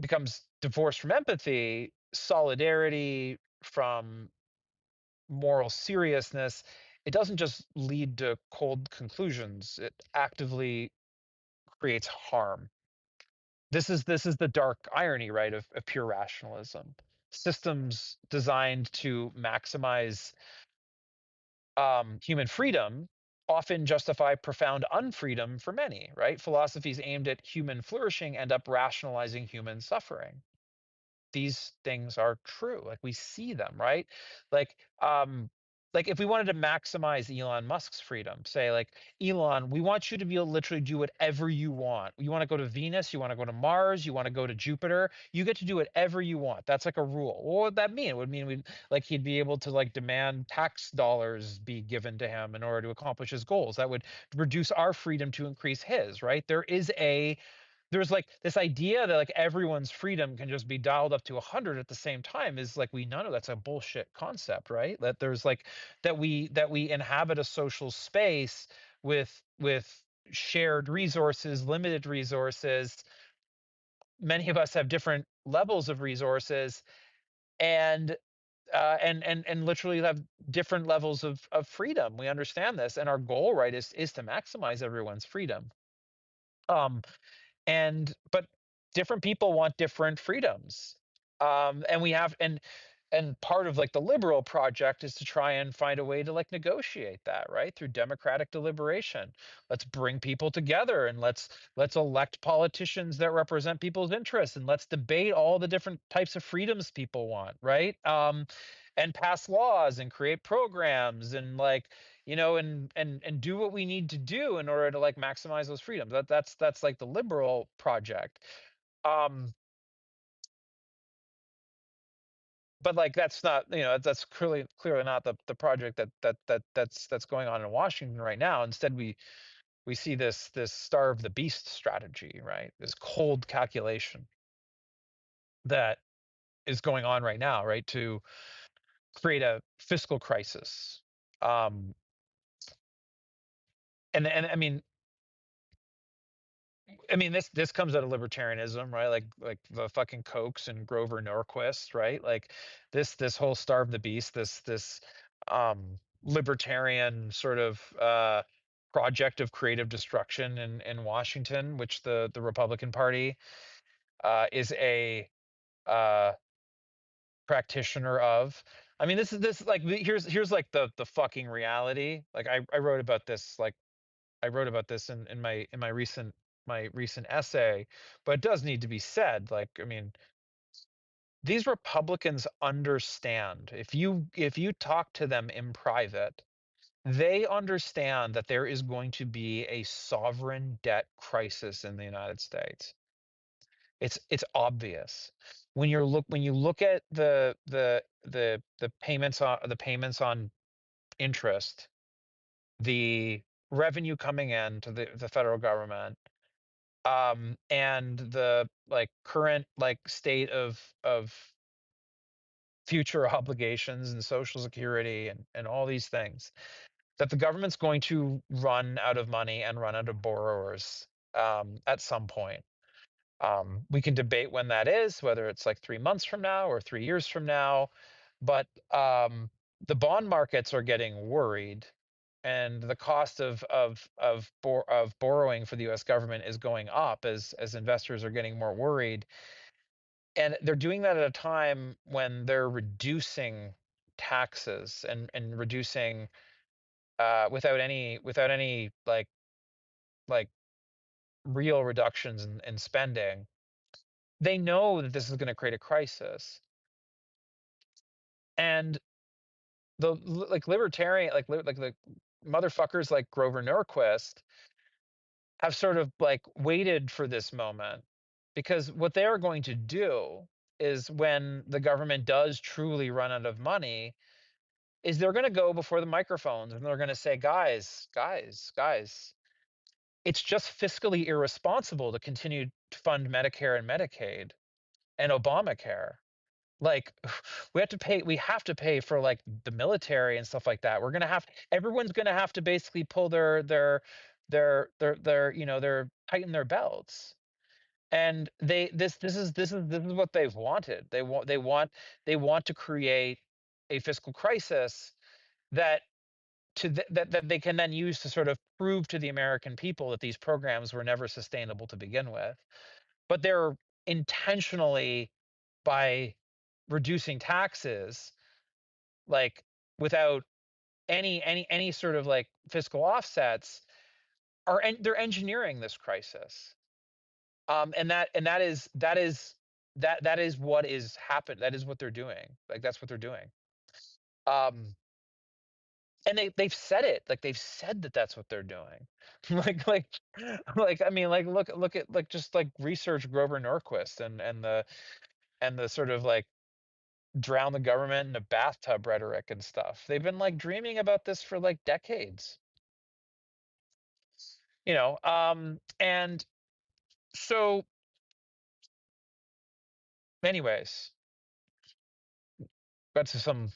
becomes divorced from empathy, solidarity from moral seriousness, it doesn't just lead to cold conclusions, it actively creates harm. This is the dark irony, right, of pure rationalism. Systems designed to maximize human freedom often justify profound unfreedom for many, right? Philosophies aimed at human flourishing end up rationalizing human suffering. These things are true. Like we see them, right? Like, like if we wanted to maximize Elon Musk's freedom, say like, Elon, we want you to be able to literally do whatever you want. You want to go to Venus, you want to go to Mars, you want to go to Jupiter, you get to do whatever you want. That's like a rule. What would that mean? It would mean we'd like he'd be able to like demand tax dollars be given to him in order to accomplish his goals. That would reduce our freedom to increase his, right? There's like this idea that like everyone's freedom can just be dialed up to 100 at the same time is like we know that's a bullshit concept, right? That there's like that we inhabit a social space with shared resources, limited resources. Many of us have different levels of resources, and and literally have different levels of freedom. We understand this, and our goal, right, is to maximize everyone's freedom. Um, and but different people want different freedoms, and we have and part of like the liberal project is to try and find a way to like negotiate that, right, through democratic deliberation. Let's bring people together, and let's elect politicians that represent people's interests, and let's debate all the different types of freedoms people want, right, and pass laws and create programs and like, and do what we need to do in order to like maximize those freedoms. That's like the liberal project. um but like that's not, that's clearly not the project that's going on in Washington right now. Instead, we see this starve the beast strategy, right, this cold calculation that is going on right now, right, to create a fiscal crisis. um and I mean, this comes out of libertarianism, right? Like the fucking Kochs and Grover Norquist, right? Like this whole starve the beast, this libertarian sort of project of creative destruction in Washington, which the Republican Party is a uh practitioner of. I mean, this like here's like the fucking reality. Like I wrote about this, like I wrote about this in my recent essay, but it does need to be said. Like, I mean, these Republicans understand. If you talk to them in private, they understand that there is going to be a sovereign debt crisis in the United States. It's obvious. When you look at the payments on interest, the revenue coming in to the federal government, and the like current like state of future obligations and social security and all these things, that the government's going to run out of money and run out of borrowers at some point. We can debate when that is, whether it's like 3 months from now or 3 years from now, but the bond markets are getting worried, and the cost of borrowing for the U.S. government is going up as investors are getting more worried, and they're doing that at a time when they're reducing taxes and reducing without any like real reductions in spending. They know that this is going to create a crisis, and like libertarian like the motherfuckers like Grover Norquist have sort of like waited for this moment, because what they are going to do is when the government does truly run out of money, is they're going to go before the microphones and they're going to say, guys, it's just fiscally irresponsible to continue to fund Medicare and Medicaid and Obamacare. Like we have to pay for like the military and stuff like that. Everyone's going to have to basically pull their tighten their belts. And this is what they've wanted. They want to create a fiscal crisis that that they can then use to sort of prove to the American people that these programs were never sustainable to begin with. But they're intentionally, by reducing taxes, like without any sort of like fiscal offsets, they're engineering this crisis. And that is what is happened. That is what they're doing. Like that's what they're doing. Um, and they've said it. Like they've said that that's what they're doing. like like like I mean, like look at like just like research Grover Norquist and the sort of like drown the government in a bathtub rhetoric and stuff. They've been like dreaming about this for like decades. And so anyways, got to some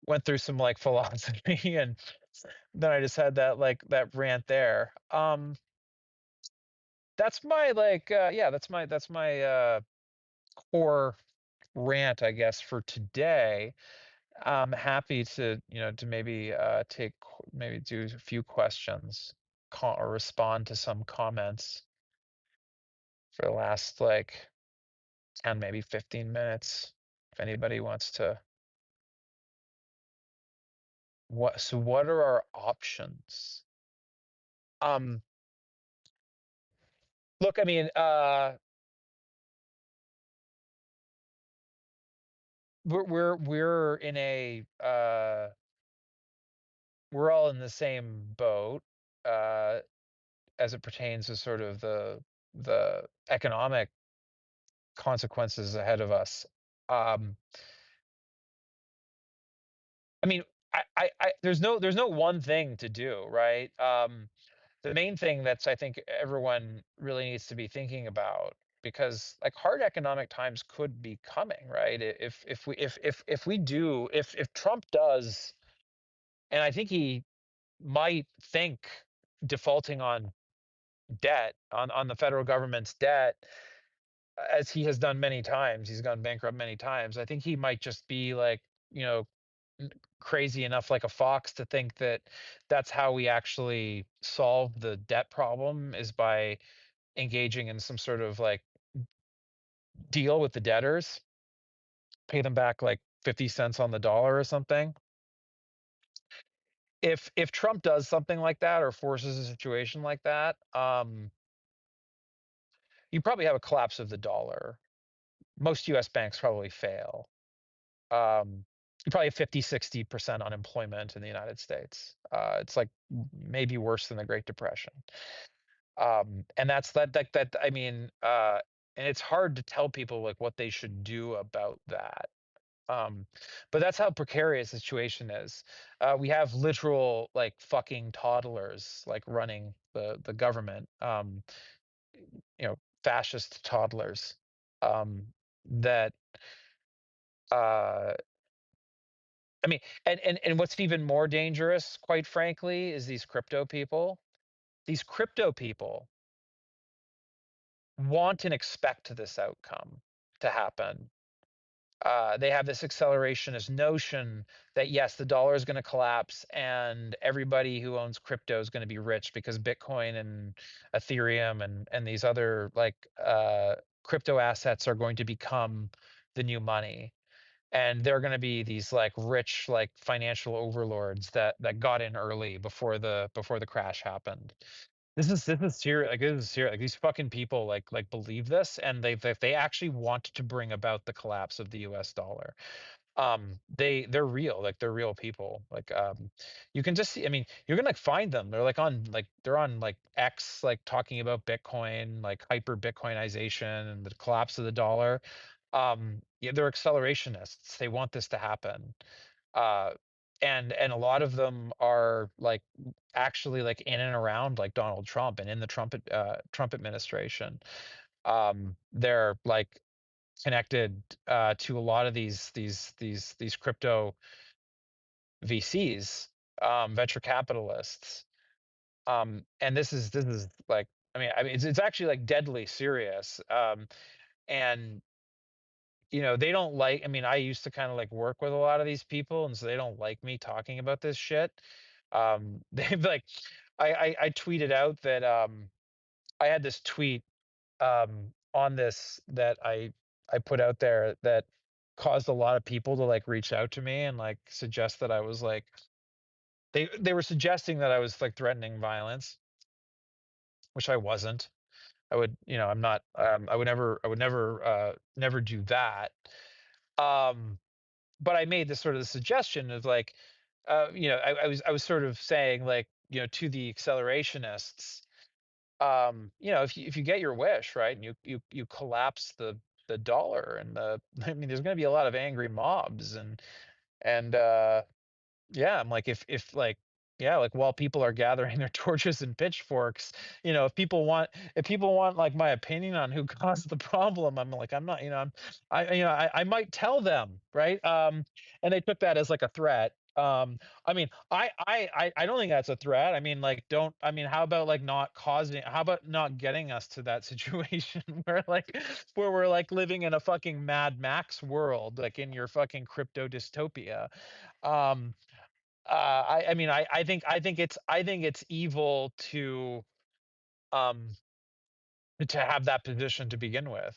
went through some like philosophy, and then I just had that rant there. That's my like yeah, that's my core rant, I guess, for today. I'm happy to, to maybe maybe do a few questions, or respond to some comments for the last like 10, maybe 15 minutes. If anybody wants to, what are our options? Um, Look, I mean, we're in a we're all in the same boat, uh, as it pertains to sort of the economic consequences ahead of us. Um, I mean, there's no one thing to do, right? The main thing that's I think everyone really needs to be thinking about, because like hard economic times could be coming, right? If we do if Trump does, and I think he might think defaulting on debt, on the federal government's debt, as he has done many times. He's gone bankrupt many times. I think he might just be like, you know, crazy enough like a fox to think that that's how we actually solve the debt problem, is by engaging in some sort of like deal with the debtors, pay them back like 50 cents on the dollar or something. If Trump does something like that, or forces a situation like that, you probably have a collapse of the dollar. Most US banks probably fail. You probably have 50-60% unemployment in the United States. It's like maybe worse than the Great Depression. And that I mean, and it's hard to tell people like what they should do about that. But that's how precarious the situation is. We have literal like fucking toddlers like running the government. Fascist toddlers. That uh, I mean, and what's even more dangerous, quite frankly, is these crypto people. These crypto people want and expect this outcome to happen. They have this accelerationist notion that yes, the dollar is going to collapse and everybody who owns crypto is going to be rich, because Bitcoin and Ethereum and these other like crypto assets are going to become the new money, and they're going to be these like rich like financial overlords that got in early before the crash happened. This is serious. Like this is serious. Like these fucking people like believe this, and they actually want to bring about the collapse of the US dollar. They're real. Like they're real people. Like you can just see, I mean, you're gonna like find them. They're on like X, like talking about Bitcoin, like hyper Bitcoinization and the collapse of the dollar. Yeah, they're accelerationists. They want this to happen. Uh and a lot of them are like actually like in and around like Donald Trump and in the Trump administration. They're like connected to a lot of these crypto VCs, venture capitalists. And this is like, I mean it's actually like deadly serious. And they don't like, I mean, I used to kind of like work with a lot of these people, and so they don't like me talking about this shit. They've like, I tweeted out that I had this tweet on this that I put out there that caused a lot of people to like reach out to me and like suggest that I was like, they were suggesting that I was like threatening violence, which I wasn't. I'm not, I would never do that. Um, but I made this sort of the suggestion of like, I was sort of saying like, to the accelerationists, if you get your wish, right, and you collapse the dollar and I mean, there's going to be a lot of angry mobs and yeah, I'm like, if like, yeah, like while people are gathering their torches and pitchforks, if people want like my opinion on who caused the problem, I'm like, I'm not, I might tell them, right? And they took that as like a threat. I mean, I don't think that's a threat. I mean, like, don't, I mean, how about like not causing, how about not getting us to that situation where we're like living in a fucking Mad Max world, like in your fucking crypto dystopia. Um, I mean, I think it's evil um to have that position to begin with.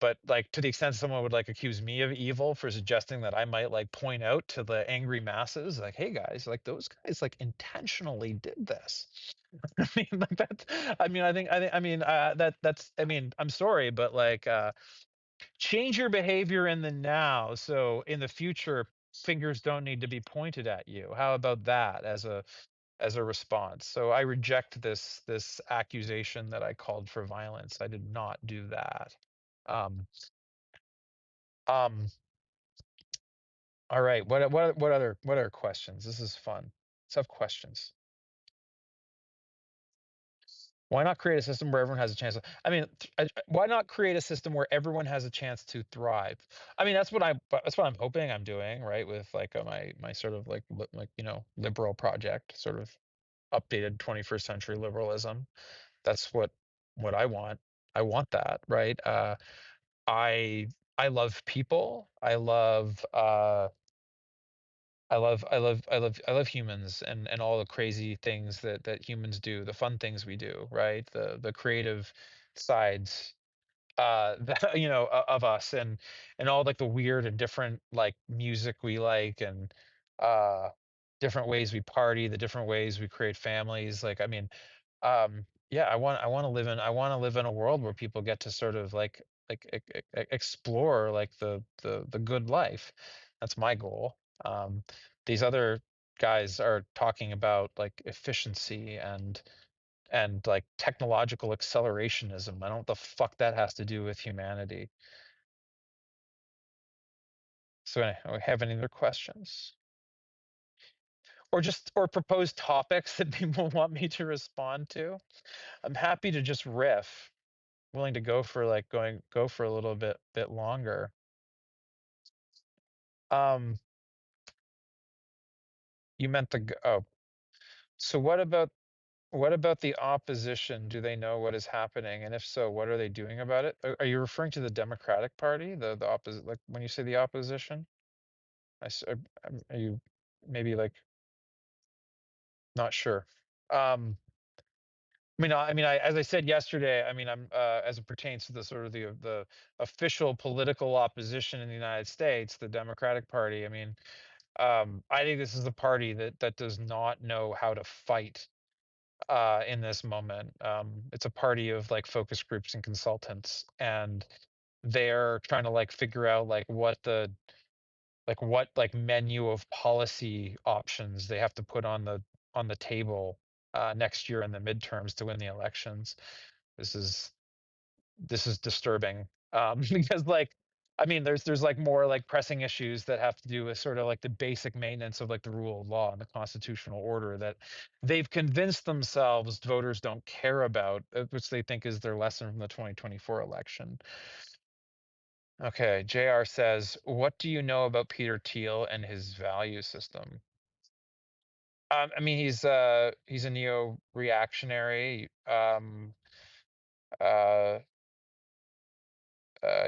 But like to the extent someone would like accuse me of evil for suggesting that I might like point out to the angry masses, like, hey guys, like those guys like intentionally did this. I mean, like that. I mean, I'm sorry, but like, change your behavior in the now, so in the future, fingers don't need to be pointed at you. How about that as a response? So I reject this accusation that I called for violence. I did not do that. Um, um, all right. What other questions? This is fun. Let's have questions. Why not create a system where everyone has a chance? I mean, why not create a system where everyone has a chance to thrive? I mean, that's what I'm hoping I'm doing, right? With like my sort of like liberal project, sort of updated 21st century liberalism. That's what I want. I want that, right? I I love people. I love humans and all the crazy things that humans do, the fun things we do, right? The creative sides that of us, and all like the weird and different like music we like, and uh different ways we party, the different ways we create families. Like, I mean, yeah, I want to live in a world where people get to sort of explore like the good life. That's my goal. These other guys are talking about like efficiency and like technological accelerationism. I don't know what the fuck that has to do with humanity. So anyway, have any other questions? Or proposed topics that people want me to respond to? I'm happy to just riff. Willing to go for a little bit longer. Um, you meant oh, so what about the opposition? Do they know what is happening? And if so, what are they doing about it? Are you referring to the Democratic Party, the opposite? Like when you say the opposition, are you maybe like not sure? Um, as I said yesterday, I mean, as it pertains to the sort of the official political opposition in the United States, the Democratic Party. I mean, I think this is a party that does not know how to fight in this moment. It's a party of like focus groups and consultants, and they're trying to like figure out what like menu of policy options they have to put on the table next year in the midterms to win the elections. This is this is disturbing, because like, I mean, there's like more like pressing issues that have to do with sort of like the basic maintenance of like the rule of law and the constitutional order that they've convinced themselves voters don't care about, which they think is their lesson from the 2024 election. Okay, JR says, what do you know about Peter Thiel and his value system? I mean, he's a neo-reactionary. Uh,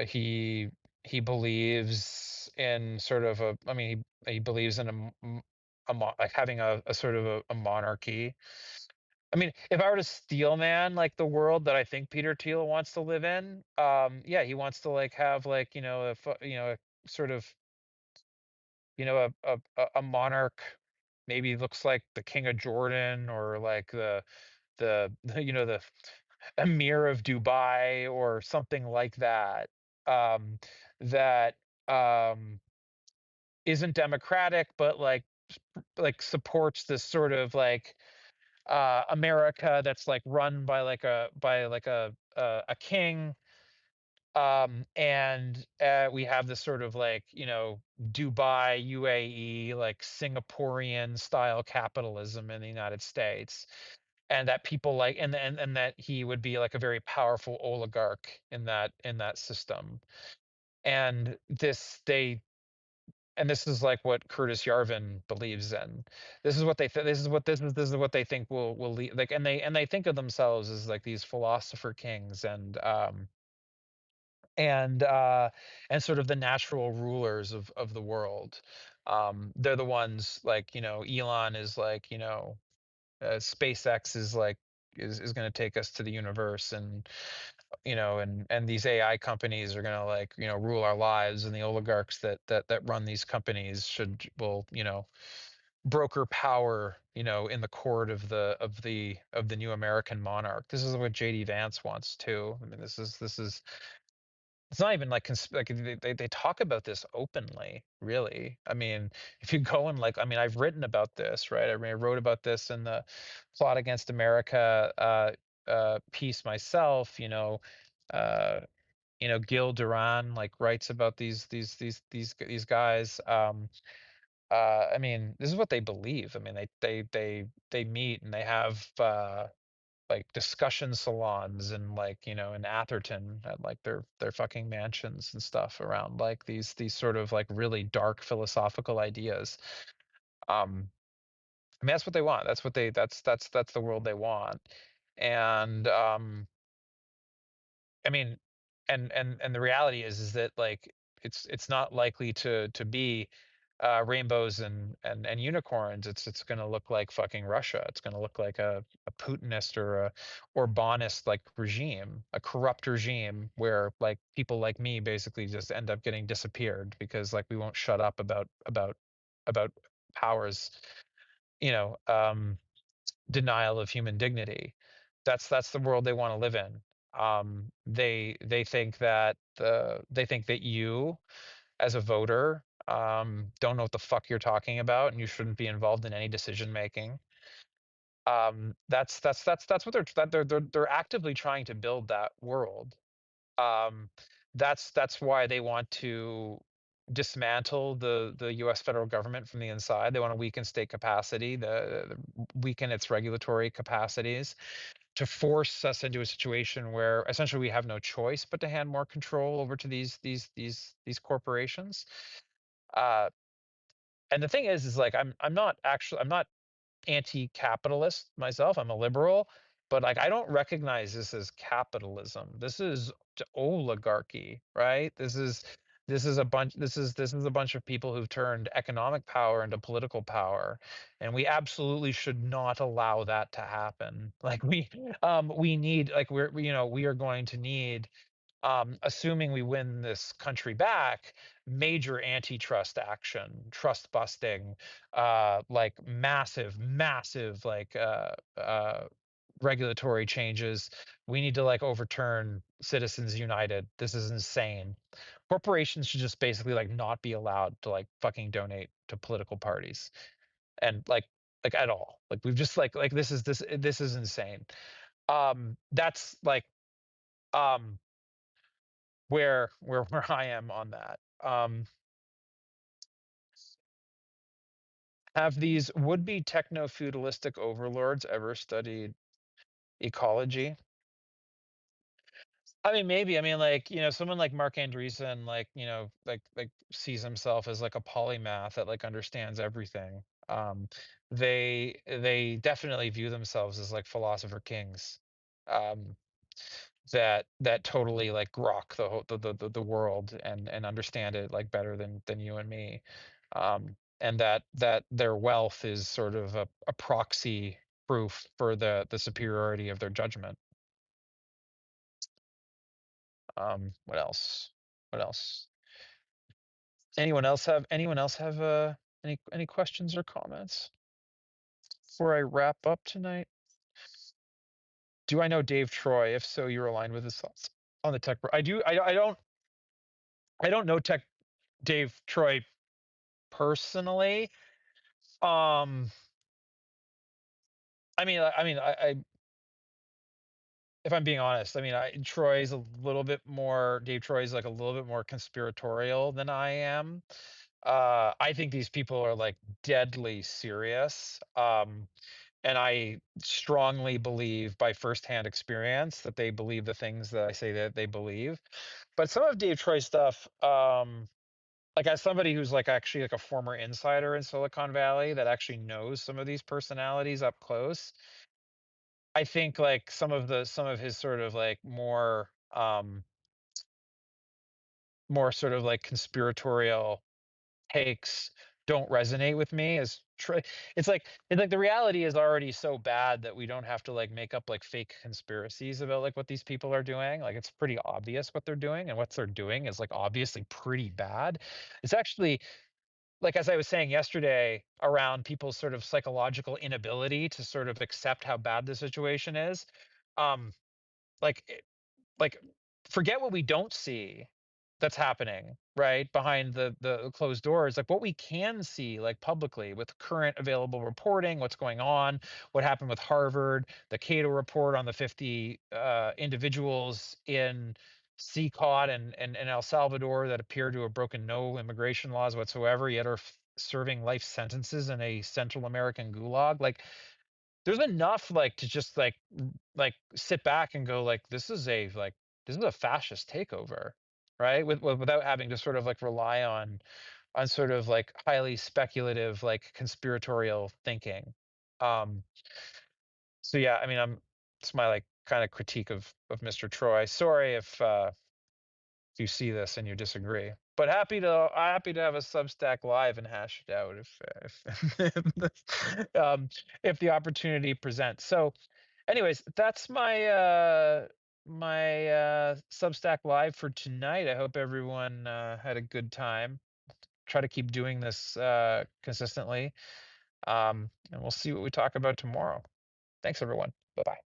he He believes in sort of a, I mean, he believes in like having a sort of a monarchy. I mean, if I were to steel man like the world that I think Peter Thiel wants to live in, yeah, he wants to like have like, a sort of, a monarch, maybe looks like the King of Jordan, or like the Emir of Dubai or something like that. Um, that um isn't democratic, but like supports this sort of like America that's like run by a king. And we have this sort of like, Dubai, UAE, like Singaporean style capitalism in the United States. And that people like, and that he would be like a very powerful oligarch in that system. And this is like what Curtis Yarvin believes in. This is what they this is what they think will lead, like, and they think of themselves as like these philosopher kings, and uh and sort of the natural rulers of the world. They're the ones, like, Elon is like, SpaceX is like, is going to take us to the universe, and and these AI companies are going to, like, rule our lives, and the oligarchs that run these companies will, broker power, in the court of the new American monarch. This is what JD Vance wants too. I mean, this is it's not even like like they talk about this openly, really. I mean, if you go and like, I mean, I've written about this, right? I mean, I wrote about this in the Plot Against America piece myself. Uh, Gil Duran like writes about these guys. I mean, this is what they believe. I mean, they meet and they have like discussion salons, and like, in Atherton at like their fucking mansions and stuff, around like these sort of like really dark philosophical ideas. um I mean, that's what they want. That's the world they want. And I mean, and the reality is that, like, it's not likely to be rainbows and unicorns. It's going to look like fucking Russia. It's going to look like a Putinist or a Orbanist like regime, a corrupt regime where like people like me basically just end up getting disappeared because like we won't shut up about powers, you know, um, denial of human dignity. That's the world they want to live in. They think that you, as a voter, don't know what the fuck you're talking about, and you shouldn't be involved in any decision making. That's what they're actively trying to build, that world. Um, that's why they want to dismantle the U.S. federal government from the inside. They want to weaken state capacity, weaken its regulatory capacities, to force us into a situation where essentially we have no choice but to hand more control over to these corporations. Uh, and the thing is like, I'm not anti-capitalist myself. I'm a liberal, but like I don't recognize this as capitalism. This is oligarchy, right? This is a bunch of people who've turned economic power into political power, and we absolutely should not allow that to happen. Like we need, like, we are going to need, assuming we win this country back, major antitrust action, trust busting, like massive, like regulatory changes. We need to like overturn Citizens United. This is insane. Corporations should just basically like not be allowed to like fucking donate to political parties, and like at all. Like we've just like this is insane. That's like um where I am on that. Have these would-be techno-feudalistic overlords ever studied ecology? I mean, maybe. I mean, like, someone like Mark Andreessen, like, like sees himself as like a polymath that like understands everything. They definitely view themselves as like philosopher kings. Um, that totally like grok the whole the world and understand it like better than you and me, and that their wealth is sort of a proxy proof for the superiority of their judgment. What else? What else? Anyone else have any questions or comments before I wrap up tonight? Do I know Dave Troy? If so, you're aligned with his thoughts on the tech. I do. I don't know tech Dave Troy personally. Um, I mean, if I'm being honest, I mean, Troy's a little bit more. Dave Troy's like a little bit more conspiratorial than I am. I think these people are like deadly serious. And I strongly believe by firsthand experience that they believe the things that I say that they believe. But some of Dave Troy's stuff, like as somebody who's like actually like a former insider in Silicon Valley that actually knows some of these personalities up close, I think like some of his sort of like more sort of like conspiratorial takes don't resonate with me as it's like the reality is already so bad that we don't have to like make up like fake conspiracies about like what these people are doing. Like it's pretty obvious what they're doing, and what they're doing is like obviously pretty bad. It's actually like, as I was saying yesterday, around people's sort of psychological inability to sort of accept how bad the situation is. um like like forget what we don't see that's happening right behind the closed doors, like what we can see like publicly with current available reporting, what's going on, what happened with Harvard, the Cato report on the 50 individuals in CCOT and El Salvador that appear to have broken no immigration laws whatsoever, yet are serving life sentences in a Central American gulag. Like there's enough like to just like sit back and go like this is a fascist takeover, right? Without having to sort of like rely on sort of like highly speculative like conspiratorial thinking. um so yeah, I mean, it's my like kind of critique of Mr. Troy. Sorry if you see this and you disagree, but happy to have a Substack live and hash it out if the opportunity presents. So anyways, that's my Substack live for tonight. I hope everyone had a good time. Try to keep doing this consistently. And we'll see what we talk about tomorrow. Thanks everyone. Bye bye.